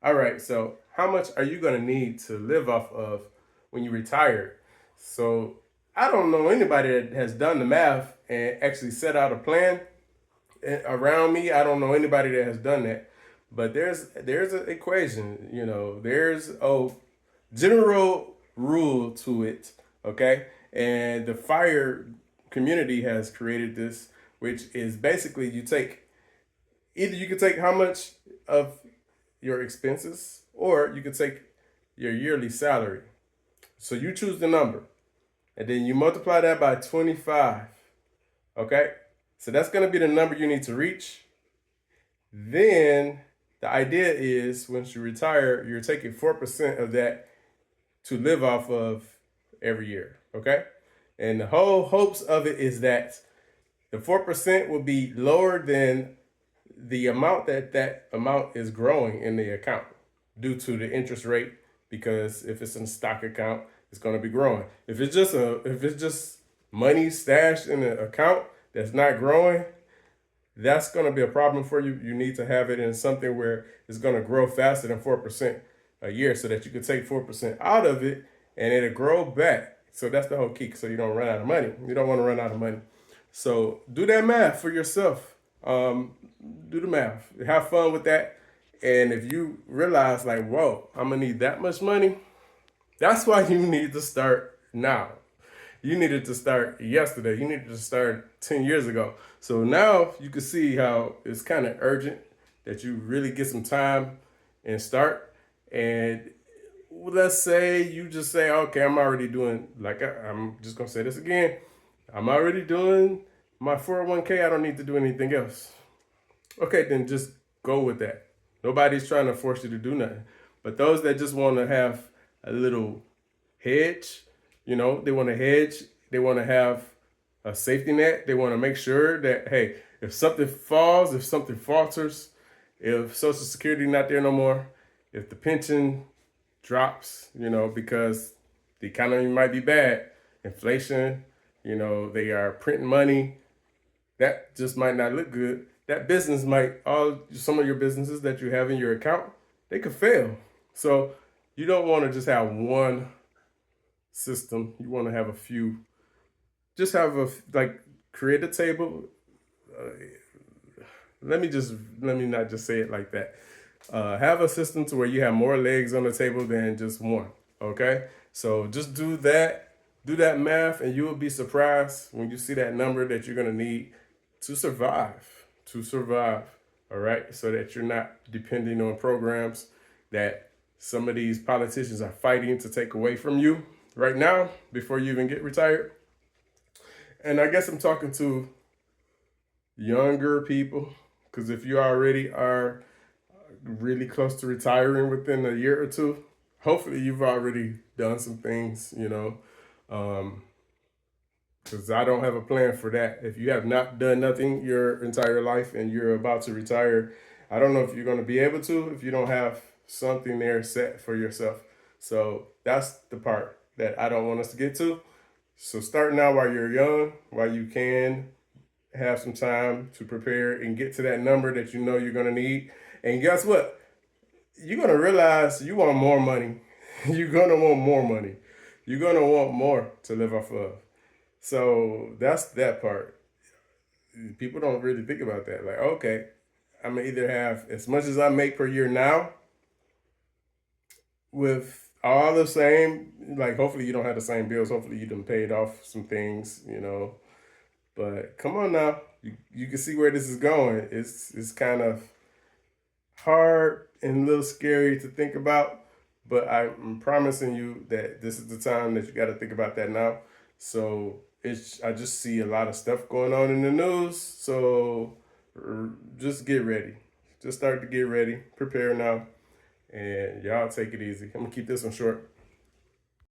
All right, so how much are you going to need to live off of when you retire? So I don't know anybody that has done the math and actually set out a plan around me. I don't know anybody that has done that. But there's an equation, there's a general rule to it, okay? And the fire community has created this, which is basically you can take how much of your expenses, or you could take your yearly salary. So you choose the number, and then you multiply that by 25. Okay? So that's going to be the number you need to reach. Then the idea is once you retire, you're taking 4% of that to live off of every year. Okay? And the whole hopes of it is that the 4% will be lower than the amount that amount is growing in the account due to the interest rate, because if it's in a stock account, it's going to be growing. If it's just money stashed in an account that's not growing, that's going to be a problem for you. You need to have it in something where it's going to grow faster than 4% a year, so that you can take 4% out of it and it'll grow back. So that's the whole key. So you don't run out of money. You don't want to run out of money. So do that math for yourself. Do the math. Have fun with that. And if you realize, like, whoa, I'm gonna need that much money, that's why you need to start now. You needed to start yesterday. You needed to start 10 years ago. So now you can see how it's kind of urgent that you really get some time and start. And let's say you just say, okay, I'm already doing, like, I'm just going to say this again. I'm already doing my 401k. I don't need to do anything else. Okay, then just go with that. Nobody's trying to force you to do nothing. But those that just want to have a little hedge, they want to hedge, they want to have a safety net. They want to make sure that, hey, if something falls, if something falters, if Social Security not there no more, if the pension drops, because the economy might be bad, inflation, they are printing money, that just might not look good. That business might, all some of your businesses that you have in your account, they could fail. So you don't want to just have one system. You want to have a few. Just have like, create a table. Uh, let me not just say it like that. Have a system to where you have more legs on the table than just one. Okay, so just do that math, and you will be surprised when you see that number that you're gonna need to survive. To survive, all right, so that you're not depending on programs that some of these politicians are fighting to take away from you right now before you even get retired. And I guess I'm talking to younger people, because if you already are really close to retiring within a year or two, hopefully you've already done some things, um, because I don't have a plan for that. If you have not done nothing your entire life and you're about to retire, I don't know if you're going to be able to if you don't have something there set for yourself. So that's the part that I don't want us to get to. So start now while you're young, while you can have some time to prepare and get to that number that you know you're going to need. And guess what? You're going to realize you want more money. You're going to want more money. You're going to want more to live off of. So that's that part. People don't really think about that. Like, okay, I'm gonna either have as much as I make per year now with all the same, like, hopefully you don't have the same bills. Hopefully you done paid off some things. But come on now, you can see where this is going. It's kind of hard and a little scary to think about, but I'm promising you that this is the time that you got to think about that now. So I just see a lot of stuff going on in the news. So just get ready. Just start to get ready. Prepare now, and y'all take it easy. I'm gonna keep this one short.